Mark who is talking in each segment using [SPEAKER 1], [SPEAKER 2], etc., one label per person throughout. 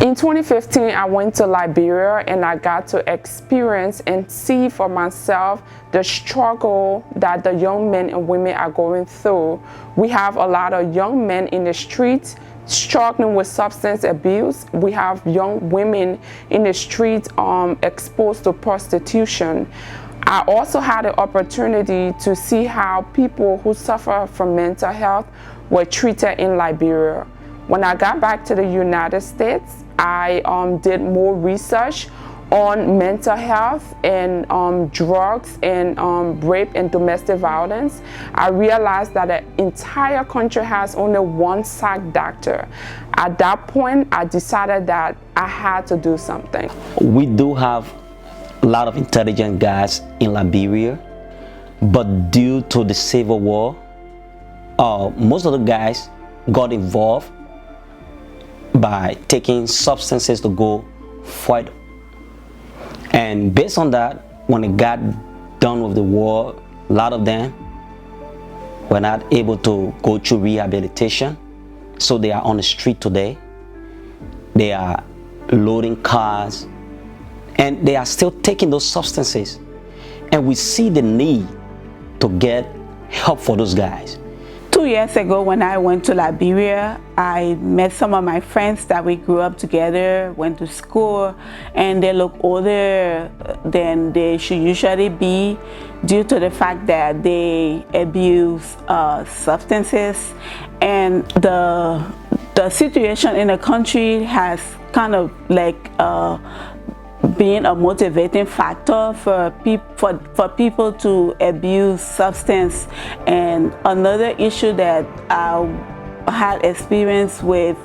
[SPEAKER 1] In 2015, I went to Liberia and I got to experience and see for myself the struggle that the young men and women are going through. We have a lot of young men in the streets struggling with substance abuse. We have young women in the streets exposed to prostitution. I also had the opportunity to see how people who suffer from mental health were treated in Liberia. When I got back to the United States, I did more research on mental health and drugs and rape and domestic violence. I realized that the entire country has only one psych doctor. At that point, I decided that I had to do something.
[SPEAKER 2] We do have a lot of intelligent guys in Liberia, but due to the civil war, most of the guys got involved by taking substances to go fight. And based on that, when it got done with the war, a lot of them were not able to go through rehabilitation, so they are on the street today. They are loading cars and they are still taking those substances, and we see the need to get help for those guys.
[SPEAKER 3] 2 years ago, when I went to Liberia, I met some of my friends that we grew up together, went to school, and they look older than they should usually be due to the fact that they abuse substances. And the situation in the country has kind of like being a motivating factor for people to abuse substance. And another issue that I had experience with,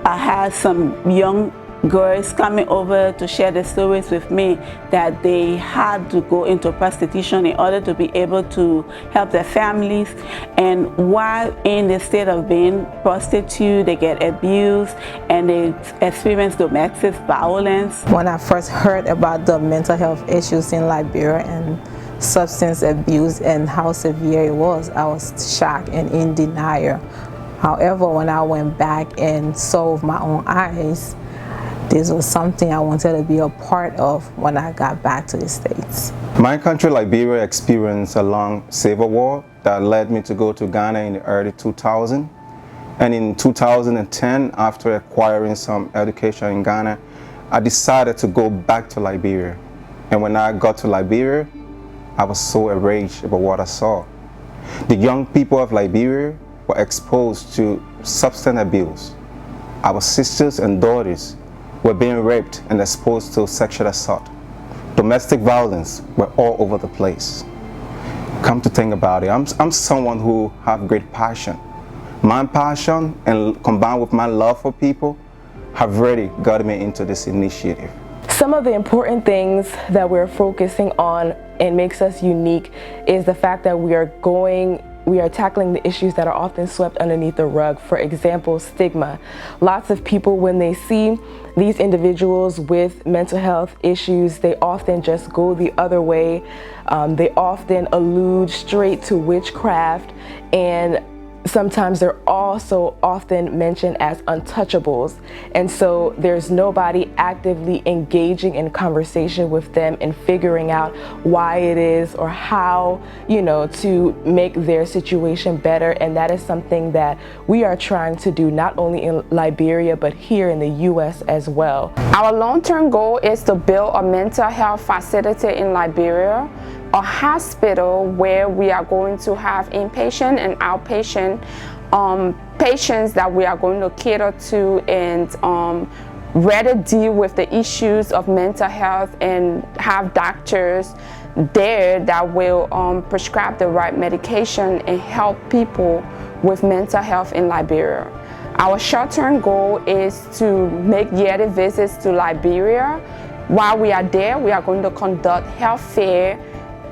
[SPEAKER 3] I had some young girls coming over to share the stories with me that they had to go into prostitution in order to be able to help their families. And while in the state of being prostitute, they get abused and they experience domestic violence.
[SPEAKER 4] When I first heard about the mental health issues in Liberia and substance abuse and how severe it was, I was shocked and in denial. However, when I went back and saw with my own eyes, this was something I wanted to be a part of when I got back to the States.
[SPEAKER 5] My country, Liberia, experienced a long civil war that led me to go to Ghana in the early 2000s. And in 2010, after acquiring some education in Ghana, I decided to go back to Liberia. And when I got to Liberia, I was so enraged about what I saw. The young people of Liberia were exposed to substance abuse. Our sisters and daughters were being raped and exposed to sexual assault. Domestic violence were all over the place. Come to think about it, I'm someone who have great passion. My passion and combined with my love for people have really got me into this initiative.
[SPEAKER 6] Some of the important things that we're focusing on and makes us unique is the fact that we are tackling the issues that are often swept underneath the rug. For example, stigma. Lots of people, when they see these individuals with mental health issues, they often just go the other way. They often allude straight to witchcraft, and sometimes they're also often mentioned as untouchables. And so there's nobody actively engaging in conversation with them and figuring out why it is or how, to make their situation better. And that is something that we are trying to do not only in Liberia, but here in the US as well.
[SPEAKER 1] Our long-term goal is to build a mental health facility in Liberia, a hospital where we are going to have inpatient and outpatient patients that we are going to cater to and rather deal with the issues of mental health and have doctors there that will prescribe the right medication and help people with mental health in Liberia. Our short-term goal is to make yearly visits to Liberia. While we are there, we are going to conduct health fair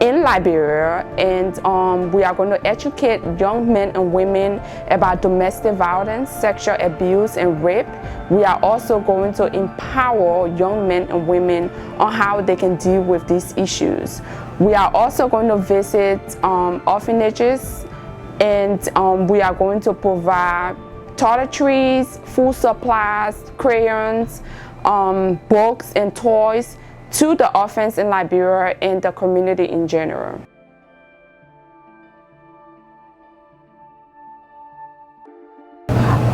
[SPEAKER 1] in Liberia, and we are going to educate young men and women about domestic violence, sexual abuse, and rape. We are also going to empower young men and women on how they can deal with these issues. We are also going to visit orphanages, and we are going to provide toiletries, food supplies, crayons, books, and toys to the orphans in Liberia and the community in general.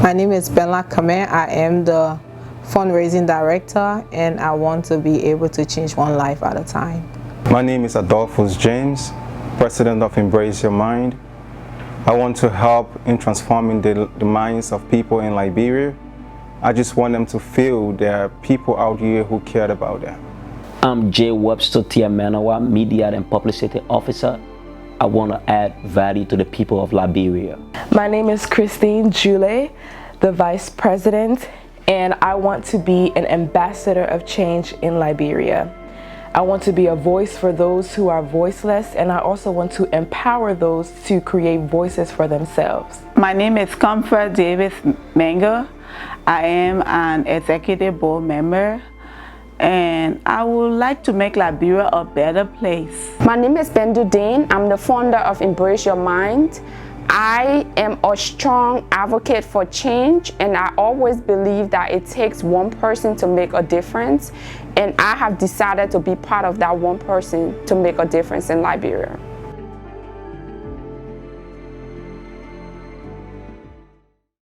[SPEAKER 4] My name is Bella Kamen. I am the fundraising director, and I want to be able to change one life at a time.
[SPEAKER 5] My name is Adolphus James, president of Embrace Your Mind. I want to help in transforming the minds of people in Liberia. I just want them to feel there are people out here who cared about them.
[SPEAKER 2] I'm J. Webster Tiamanawa, Media and Publicity Officer. I want to add value to the people of Liberia.
[SPEAKER 6] My name is Christine Jule, the Vice President, and I want to be an ambassador of change in Liberia. I want to be a voice for those who are voiceless, and I also want to empower those to create voices for themselves.
[SPEAKER 3] My name is Comfort Davis Mengo. I am an executive board member, and I would like to make Liberia a better place.
[SPEAKER 1] My name is Bendu Dane. I'm the founder of Embrace Your Mind. I am a strong advocate for change, and I always believe that it takes one person to make a difference, and I have decided to be part of that one person to make a difference in Liberia.